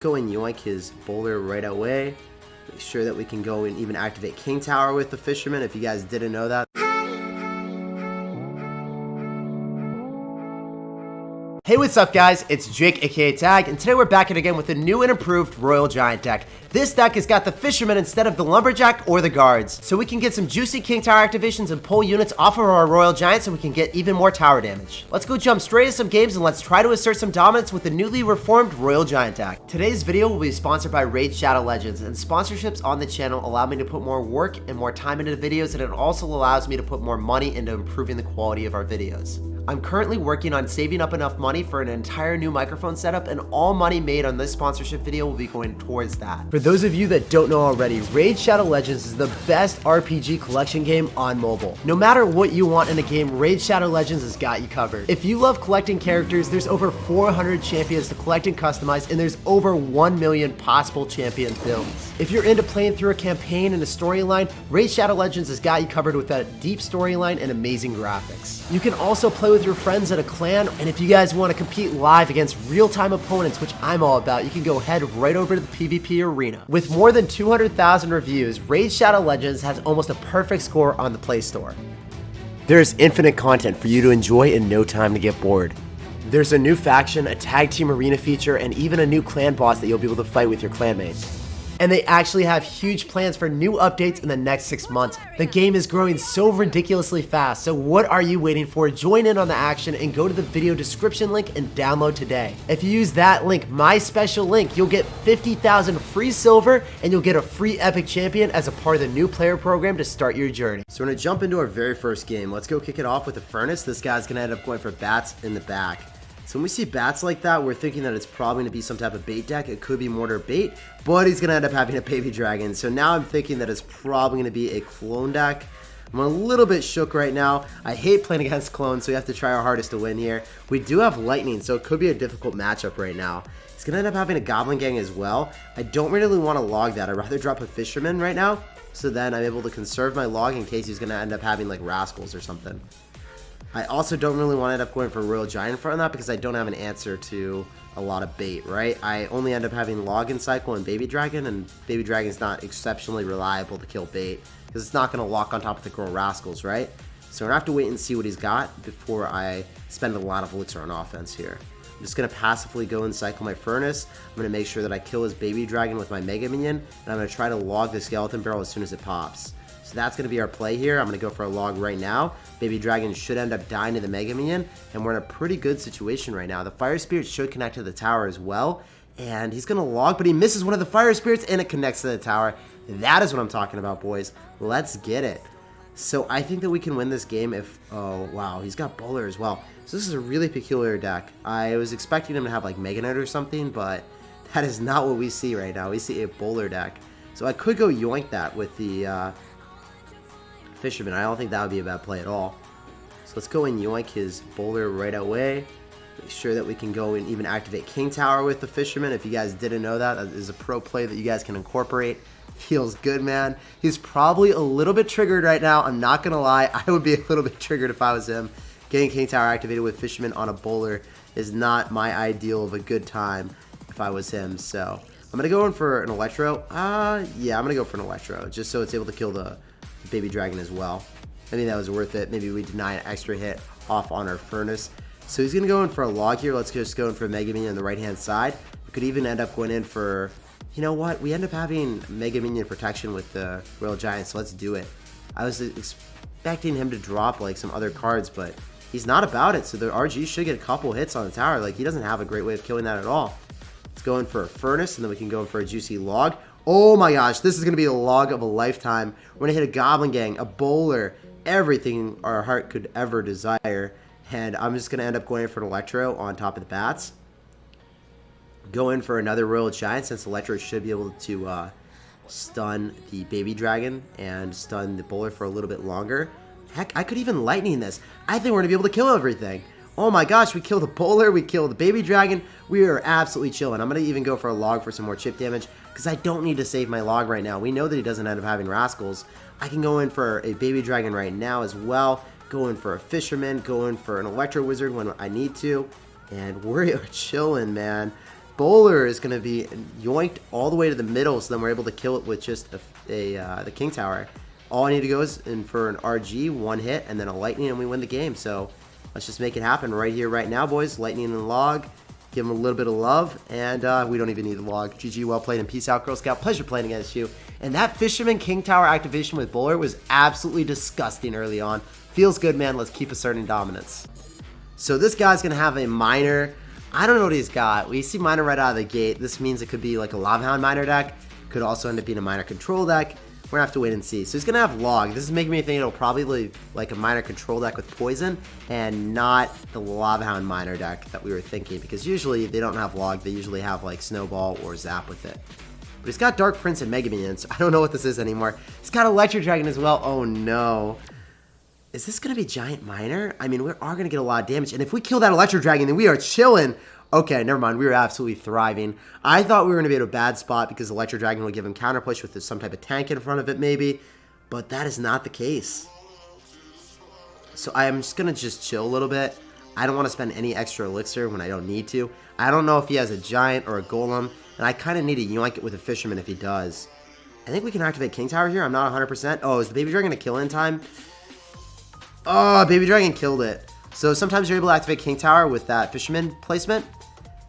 Go and yoink his bowler right away. Make sure that we can go and even activate King Tower with the Fisherman if you guys didn't know that. Hey, what's up guys? It's Jake aka Tag, and today we're back at again with a new and improved Royal Giant deck. This deck has got the Fisherman instead of the Lumberjack or the Guards, so we can get some juicy King Tower activations and pull units off of our Royal Giant so we can get even more tower damage. Let's go jump straight into some games and let's try to assert some dominance with the newly reformed Royal Giant deck. Today's video will be sponsored by Raid Shadow Legends, and sponsorships on the channel allow me to put more work and more time into the videos, and it also allows me to put more money into improving the quality of our videos. I'm currently working on saving up enough money for an entire new microphone setup, and all money made on this sponsorship video will be going towards that. For those of you that don't know already, Raid Shadow Legends is the best RPG collection game on mobile. No matter what you want in a game, Raid Shadow Legends has got you covered. If you love collecting characters, there's over 400 champions to collect and customize, and there's over 1 million possible champion builds. If you're into playing through a campaign and a storyline, Raid Shadow Legends has got you covered with a deep storyline and amazing graphics. You can also play with your friends at a clan, and if you guys want to compete live against real-time opponents, which I'm all about, you can go head right over to the PvP arena. With more than 200,000 reviews, Raid Shadow Legends has almost a perfect score on the Play Store. There's infinite content for you to enjoy and no time to get bored. There's a new faction, a tag team arena feature, and even a new clan boss that you'll be able to fight with your clanmates. And they actually have huge plans for new updates in the next 6 months. The game is growing so ridiculously fast, so what are you waiting for? Join in on the action and go to the video description link and download today. If you use that link, my special link, you'll get 50,000 free silver and you'll get a free epic champion as a part of the new player program to start your journey. So we're gonna jump into our very first game. Let's go kick it off with a Furnace. This guy's gonna end up going for bats in the back. So when we see bats like that, we're thinking that it's probably going to be some type of bait deck. It could be mortar bait, but he's going to end up having a baby dragon. So now I'm thinking that it's probably going to be a clone deck. I'm a little bit shook right now. I hate playing against clones, so we have to try our hardest to win here. We do have lightning, so it could be a difficult matchup right now. He's going to end up having a goblin gang as well. I don't really want to log that. I'd rather drop a fisherman right now, so then I'm able to conserve my log in case he's going to end up having like rascals or something. I also don't really want to end up going for Royal Giant in front of that because I don't have an answer to a lot of bait, right? I only end up having Login Cycle and Baby Dragon, and Baby Dragon's not exceptionally reliable to kill bait because it's not going to lock on top of the Girl Rascals, right? So we're going to have to wait and see what he's got before I spend a lot of elixir on offense here. I'm just going to passively go and cycle my Furnace. I'm going to make sure that I kill his Baby Dragon with my Mega Minion, and I'm going to try to log the Skeleton Barrel as soon as it pops. So that's going to be our play here. I'm going to go for a log right now. Baby Dragon should end up dying to the Mega Minion, and we're in a pretty good situation right now. The Fire Spirit should connect to the tower as well, and he's going to log, but he misses one of the Fire Spirits, and it connects to the tower. That is what I'm talking about, boys. Let's get it. So I think that we can win this game if... Oh, wow. He's got Bowler as well. So this is a really peculiar deck. I was expecting him to have, like, Mega Knight or something, but that is not what we see right now. We see a Bowler deck. So I could go yoink that with the... Fisherman. I don't think that would be a bad play at all. So let's go and yoink his bowler right away. Make sure that we can go and even activate King Tower with the Fisherman. If you guys didn't know that, that is a pro play that you guys can incorporate. Feels good, man. He's probably a little bit triggered right now. I'm not going to lie. I would be a little bit triggered if I was him. Getting King Tower activated with Fisherman on a bowler is not my ideal of a good time if I was him. So I'm going to go in for an Electro. Yeah, I'm going to go for an Electro just so it's able to kill the Baby Dragon as well. I think that was worth it. Maybe we deny an extra hit off on our Furnace. So he's going to go in for a log here. Let's just go in for a Mega Minion on the right-hand side. We could even end up going in for... You know what? We end up having Mega Minion protection with the Royal Giant, so let's do it. I was expecting him to drop like some other cards, but he's not about it. So the RG should get a couple hits on the tower. Like, he doesn't have a great way of killing that at all. Let's go in for a Furnace, and then we can go in for a juicy log. Oh my gosh, this is going to be a log of a lifetime. We're going to hit a Goblin Gang, a Bowler, everything our heart could ever desire. And I'm just going to end up going in for an Electro on top of the bats. Go in for another Royal Giant since Electro should be able to stun the Baby Dragon and stun the Bowler for a little bit longer. Heck, I could even Lightning this. I think we're going to be able to kill everything. Oh my gosh, we killed the Bowler, we killed the Baby Dragon. We are absolutely chilling. I'm going to even go for a log for some more chip damage because I don't need to save my log right now. We know that he doesn't end up having Rascals. I can go in for a Baby Dragon right now as well. Go in for a Fisherman, go in for an Electro Wizard when I need to. And we're chilling, man. Bowler is going to be yoinked all the way to the middle, so then we're able to kill it with just the King Tower. All I need to go is in for an RG, one hit, and then a Lightning, and we win the game. So let's just make it happen right here, right now, boys. Lightning and log. Give him a little bit of love, and we don't even need the log. GG, well played, and peace out, Girl Scout. Pleasure playing against you. And that Fisherman King Tower activation with Bowler was absolutely disgusting early on. Feels good, man. Let's keep asserting dominance. So this guy's going to have a Miner. I don't know what he's got. We see Miner right out of the gate. This means it could be like a Lava Hound Miner deck. Could also end up being a Miner Control deck. We're going to have to wait and see. So he's going to have Log. This is making me think it'll probably be like a Miner Control deck with Poison and not the Lava Hound Miner deck that we were thinking, because usually they don't have Log. They usually have like Snowball or Zap with it. But he's got Dark Prince and Mega Minions. I don't know what this is anymore. He's got Electro Dragon as well. Oh no. Is this going to be Giant Miner? I mean, we are going to get a lot of damage. And if we kill that Electro Dragon, then we are chilling. Okay, never mind. We were absolutely thriving. I thought we were going to be at a bad spot because Electro Dragon would give him counter push with some type of tank in front of it maybe. But that is not the case. So I'm just going to just chill a little bit. I don't want to spend any extra elixir when I don't need to. I don't know if he has a Giant or a Golem. And I kind of need to yoink it with a Fisherman if he does. I think we can activate King Tower here. I'm not 100%. Oh, is the Baby Dragon going to kill in time? Oh, Baby Dragon killed it. So sometimes you're able to activate King Tower with that Fisherman placement.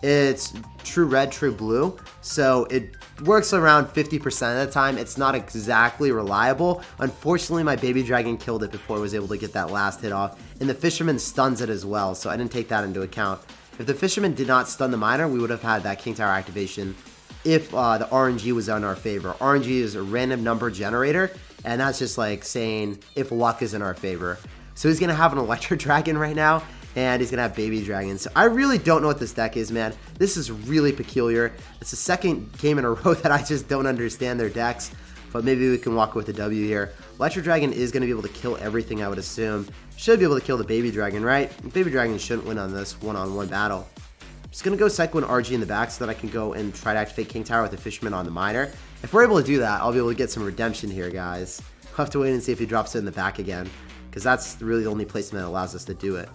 It's true red, true blue. So it works around 50% of the time. It's not exactly reliable. Unfortunately, my Baby Dragon killed it before I was able to get that last hit off. And the Fisherman stuns it as well, so I didn't take that into account. If the Fisherman did not stun the Miner, we would have had that King Tower activation if the RNG was in our favor. RNG is a random number generator, and that's just like saying if luck is in our favor. So he's going to have an Electro Dragon right now, and he's going to have Baby Dragon. So I really don't know what this deck is, man. This is really peculiar. It's the second game in a row that I just don't understand their decks, but maybe we can walk with a W here. Electro Dragon is going to be able to kill everything, I would assume. Should be able to kill the Baby Dragon, right? Baby Dragon shouldn't win on this one-on-one battle. Just going to go Cycle and RG in the back so that I can go and try to activate King Tower with the Fisherman on the Miner. If we're able to do that, I'll be able to get some redemption here, guys. I'll have to wait and see if he drops it in the back again, because that's really the only placement that allows us to do it.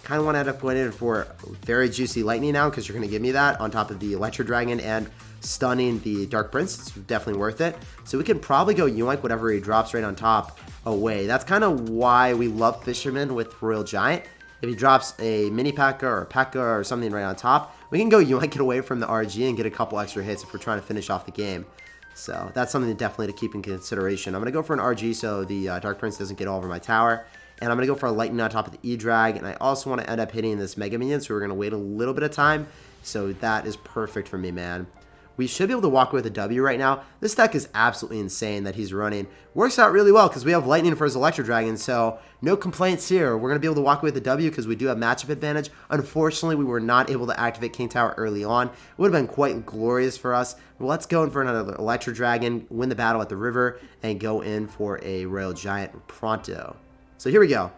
Kind of want to end up going in for very juicy Lightning now, because you're going to give me that on top of the Electro Dragon and stunning the Dark Prince. It's definitely worth it. So we can probably go yoink whatever he drops right on top away. That's kind of why we love Fisherman with Royal Giant. If he drops a Mini P.E.K.K.A. or a P.E.K.K.A. or something right on top, we can go yoink it away from the RG and get a couple extra hits if we're trying to finish off the game. So that's something definitely to keep in consideration. I'm going to go for an RG so the Dark Prince doesn't get all over my tower. And I'm going to go for a Lightning on top of the E-Drag. And I also want to end up hitting this Mega Minion, so we're going to wait a little bit of time. So that is perfect for me, man. We should be able to walk away with a W right now. This deck is absolutely insane that he's running. Works out really well because we have Lightning for his Electro Dragon, so no complaints here. We're going to be able to walk away with a W because we do have matchup advantage. Unfortunately, we were not able to activate King Tower early on. It would have been quite glorious for us. Well, let's go in for another Electro Dragon, win the battle at the river, and go in for a Royal Giant pronto. So here we go.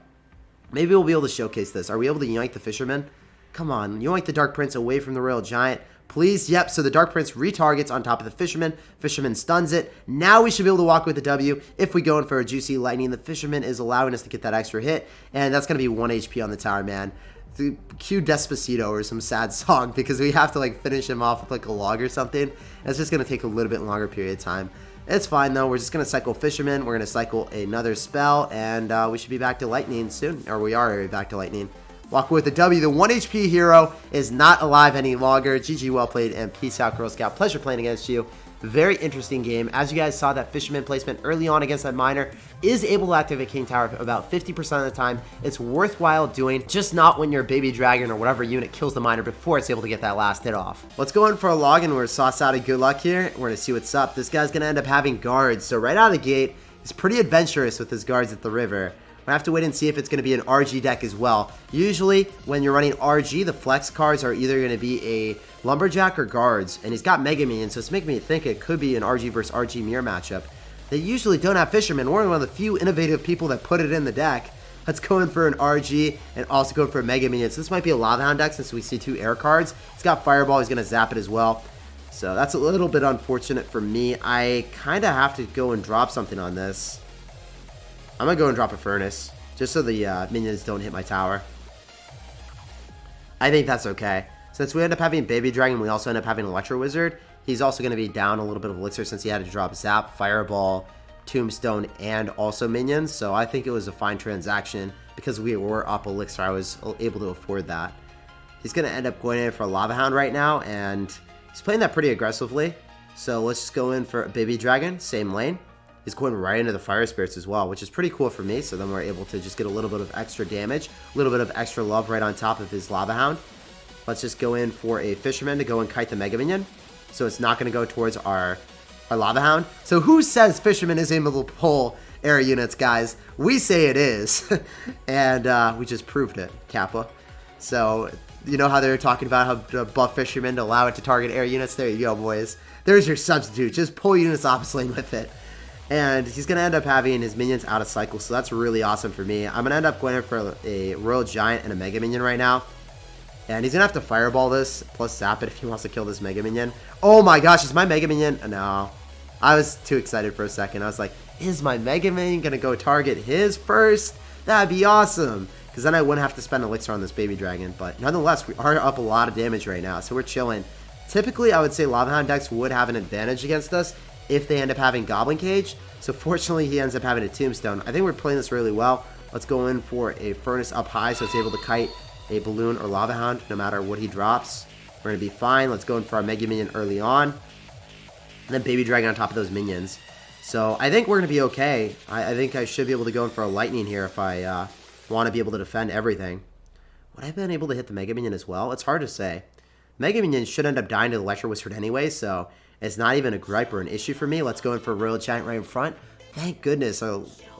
Maybe we'll be able to showcase this. Are we able to yoink the Fisherman? Come on, yoink the Dark Prince away from the Royal Giant. Please, yep, so the Dark Prince retargets on top of the Fisherman. Fisherman stuns it. Now we should be able to walk with the W. If we go in for a juicy Lightning, the Fisherman is allowing us to get that extra hit, and that's going to be 1 HP on the tower, man. Cue Despacito or some sad song, because we have to like finish him off with like a log or something. It's just going to take a little bit longer period of time. It's fine, though. We're just going to cycle Fisherman. We're going to cycle another spell, and we should be back to Lightning soon, or we are already back to Lightning. Walk with the W. The 1 HP hero is not alive any longer. GG, well played, and peace out, Girl Scout. Pleasure playing against you. Very interesting game. As you guys saw, that Fisherman placement early on against that Miner is able to activate King Tower about 50% of the time. It's worthwhile doing, just not when your Baby Dragon or whatever unit kills the Miner before it's able to get that last hit off. Let's go in for a log, and we're sauce out of good luck here. We're going to see what's up. This guy's going to end up having guards. So right out of the gate, he's pretty adventurous with his guards at the river. I have to wait and see if it's going to be an RG deck as well. Usually, when you're running RG, the flex cards are either going to be a Lumberjack or Guards. And he's got Mega Minion, so it's making me think it could be an RG versus RG mirror matchup. They usually don't have Fisherman. We're one of the few innovative people that put it in the deck. Let's go in for an RG and also go for a Mega Minion. So this might be a Lava Hound deck since we see 2 air cards. He's got Fireball. He's going to zap it as well. So that's a little bit unfortunate for me. I kind of have to go and drop something on this. I'm going to go and drop a Furnace, just so the minions don't hit my tower. I think that's okay. Since we end up having Baby Dragon, we also end up having Electro Wizard. He's also going to be down a little bit of Elixir since he had to drop Zap, Fireball, Tombstone, and also Minions. So I think it was a fine transaction. Because we were up Elixir, I was able to afford that. He's going to end up going in for a Lava Hound right now, and he's playing that pretty aggressively. So let's just go in for a Baby Dragon, same lane. He's going right into the Fire Spirits as well, which is pretty cool for me. So then we're able to just get a little bit of extra damage, a little bit of extra love right on top of his Lava Hound. Let's just go in for a Fisherman to go and kite the Mega Minion. So it's not going to go towards our Lava Hound. So who says Fisherman is able to pull air units, guys? We say it is. And we just proved it, Kappa. So you know how they were talking about how to buff Fisherman to allow it to target air units? There you go, boys. There's your substitute. Just pull units opposite lane with it. And he's going to end up having his minions out of cycle, so that's really awesome for me. I'm going to end up going in for a Royal Giant and a Mega Minion right now. And he's going to have to Fireball this, plus Zap it if he wants to kill this Mega Minion. Oh my gosh, is my Mega Minion? No. I was too excited for a second. I was like, is my Mega Minion going to go target his first? That'd be awesome. Because then I wouldn't have to spend Elixir on this Baby Dragon. But nonetheless, we are up a lot of damage right now, so we're chilling. Typically, I would say Lava Hound decks would have an advantage against us if they end up having Goblin Cage. So fortunately, he ends up having a Tombstone. I think we're playing this really well. Let's go in for a Furnace up high so it's able to kite a Balloon or Lava Hound no matter what he drops. We're going to be fine. Let's go in for our Mega Minion early on. And then Baby Dragon on top of those minions. So I think we're going to be okay. I think I should be able to go in for a Lightning here if I want to be able to defend everything. Would I have been able to hit the Mega Minion as well? It's hard to say. Mega Minion should end up dying to the Electro Wizard anyway, so it's not even a gripe or an issue for me. Let's go in for a Royal Giant right in front. Thank goodness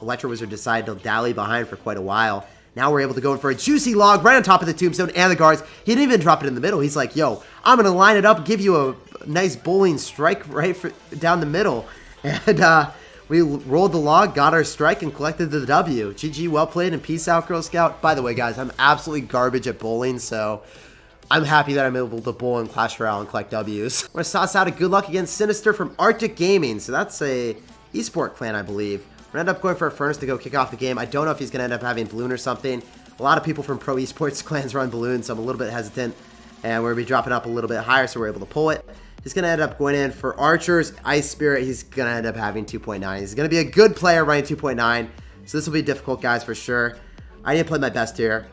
Electro Wizard decided to dally behind for quite a while. Now we're able to go in for a Juicy Log right on top of the Tombstone and the guards. He didn't even drop it in the middle. He's like, yo, I'm going to line it up, give you a nice bowling strike right down the middle. And we rolled the log, got our strike, and collected the W. GG, well played, and peace out, Girl Scout. By the way, guys, I'm absolutely garbage at bowling, so I'm happy that I'm able to bowl in Clash Royale and collect W's. We're going to sauce out a good luck against Sinister from Arctic Gaming. So that's a esport clan, I believe. We're going to end up going for a Furnace to go kick off the game. I don't know if he's going to end up having Balloon or something. A lot of people from pro esports clans run Balloon, so I'm a little bit hesitant. And we're going to be dropping up a little bit higher, so we're able to pull it. He's going to end up going in for Archers, Ice Spirit. He's going to end up having 2.9. He's going to be a good player running 2.9. So this will be difficult, guys, for sure. I need to play my best here.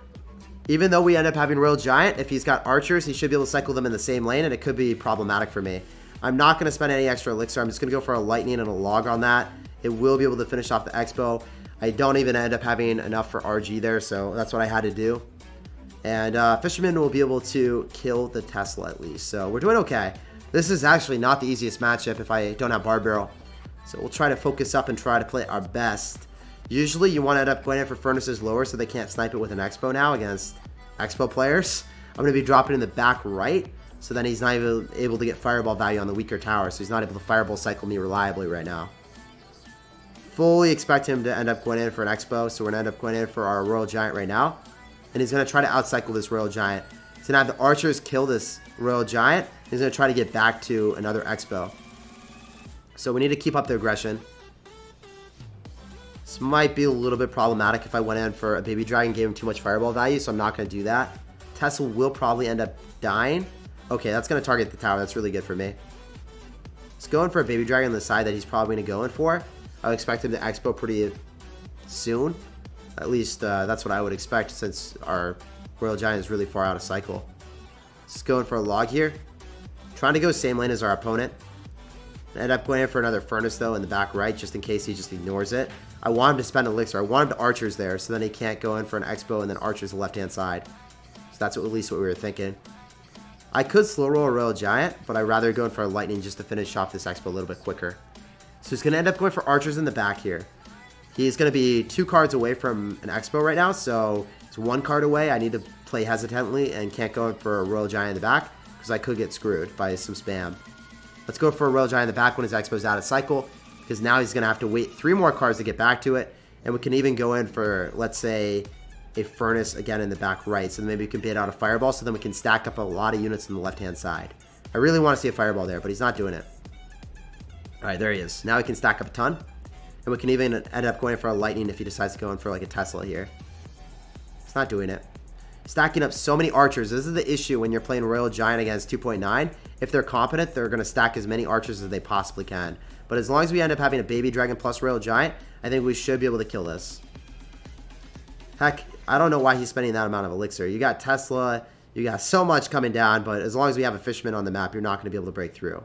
Even though we end up having Royal Giant, if he's got Archers, he should be able to cycle them in the same lane, and it could be problematic for me. I'm not going to spend any extra Elixir. I'm just going to go for a Lightning and a Log on that. It will be able to finish off the Expo. I don't even end up having enough for RG there, so that's what I had to do. And Fisherman will be able to kill the Tesla at least. So we're doing okay. This is actually not the easiest matchup if I don't have Bar Barrel. So we'll try to focus up and try to play our best. Usually you want to end up going in for Furnaces lower so they can't snipe it with an Expo now against Expo players. I'm going to be dropping in the back right, so then he's not even able to get Fireball value on the weaker tower, so he's not able to Fireball cycle me reliably right now. Fully expect him to end up going in for an Expo, so we're going to end up going in for our Royal Giant right now. And he's going to try to outcycle this Royal Giant. He's going to have the Archers kill this Royal Giant. He's going to try to get back to another Expo. So we need to keep up the aggression. This might be a little bit problematic if I went in for a Baby Dragon, gave him too much Fireball value, so I'm not going to do that. Tesla will probably end up dying. Okay, that's going to target the tower. That's really good for me. Let's go in for a Baby Dragon on the side that he's probably going to go in for. I would expect him to Expo pretty soon. At least that's what I would expect since our Royal Giant is really far out of cycle. Let's go in for a Log here. Trying to go same lane as our opponent. End up going in for another Furnace though in the back right just in case he just ignores it. I want him to spend Elixir. I want him to Archers there so then he can't go in for an Expo and then Archers the left hand side. So that's at least what we were thinking. I could slow roll a Royal Giant, but I'd rather go in for a Lightning just to finish off this Expo a little bit quicker. So he's going to end up going for Archers in the back here. He's going to be 2 cards away from an Expo right now, so it's 1 card away. I need to play hesitantly and can't go in for a Royal Giant in the back because I could get screwed by some spam. Let's go for a Royal Giant in the back when his Expo's out of cycle because now he's going to have to wait 3 more cards to get back to it. And we can even go in for, let's say, a Furnace again in the back right. So maybe we can bait out a Fireball so then we can stack up a lot of units on the left-hand side. I really want to see a Fireball there, but he's not doing it. Alright, there he is. Now he can stack up a ton. And we can even end up going for a Lightning if he decides to go in for like a Tesla here. He's not doing it. stacking up so many archers. This is the issue when you're playing Royal Giant against 2.9. If they're competent, they're going to stack as many archers as they possibly can. But as long as we end up having a baby dragon plus Royal Giant, I think we should be able to kill this. Heck, I don't know why he's spending that amount of elixir. You got Tesla, you got so much coming down, but as long as we have a Fisherman on the map, you're not going to be able to break through.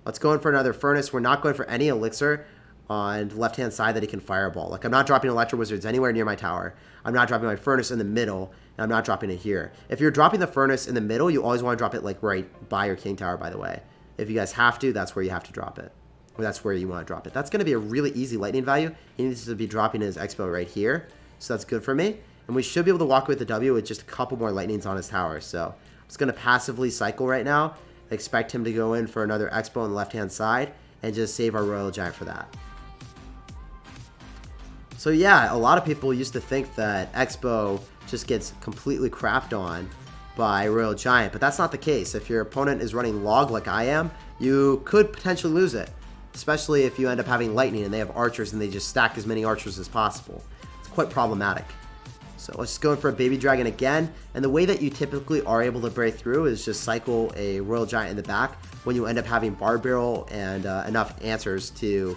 Let's go in for another Furnace. We're not going for any elixir on the left-hand side that he can fireball. Like, I'm not dropping Electro Wizards anywhere near my tower. I'm not dropping my Furnace in the middle, and I'm not dropping it here. If you're dropping the Furnace in the middle, you always want to drop it, like, right by your King Tower, by the way. If you guys have to, that's where you have to drop it. Or that's where you want to drop it. That's going to be a really easy lightning value. He needs to be dropping his Expo right here, so that's good for me. And we should be able to walk away with the W with just a couple more lightnings on his tower. So I'm just going to passively cycle right now. Expect him to go in for another Expo on the left-hand side and just save our Royal Giant for that. So yeah, a lot of people used to think that Expo just gets completely crapped on by Royal Giant, but that's not the case. If your opponent is running Log like I am, you could potentially lose it, especially if you end up having Lightning and they have Archers and they just stack as many Archers as possible. It's quite problematic. So let's just go in for a Baby Dragon again, and the way that you typically are able to break through is just cycle a Royal Giant in the back when you end up having Barb Barrel and enough answers to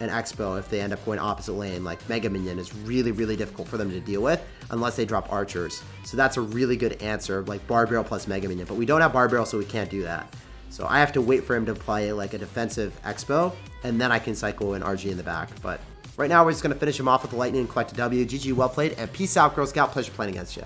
an Expo. If they end up going opposite lane, like Mega Minion is really, really difficult for them to deal with unless they drop Archers. So that's a really good answer, like Barb Barrel plus Mega Minion, but we don't have Barb Barrel, so we can't do that. So I have to wait for him to play like a defensive Expo, and then I can cycle an RG in the back. But right now we're just going to finish him off with the Lightning and collect a W. GG, well played, and peace out, Girl Scout. Pleasure playing against you.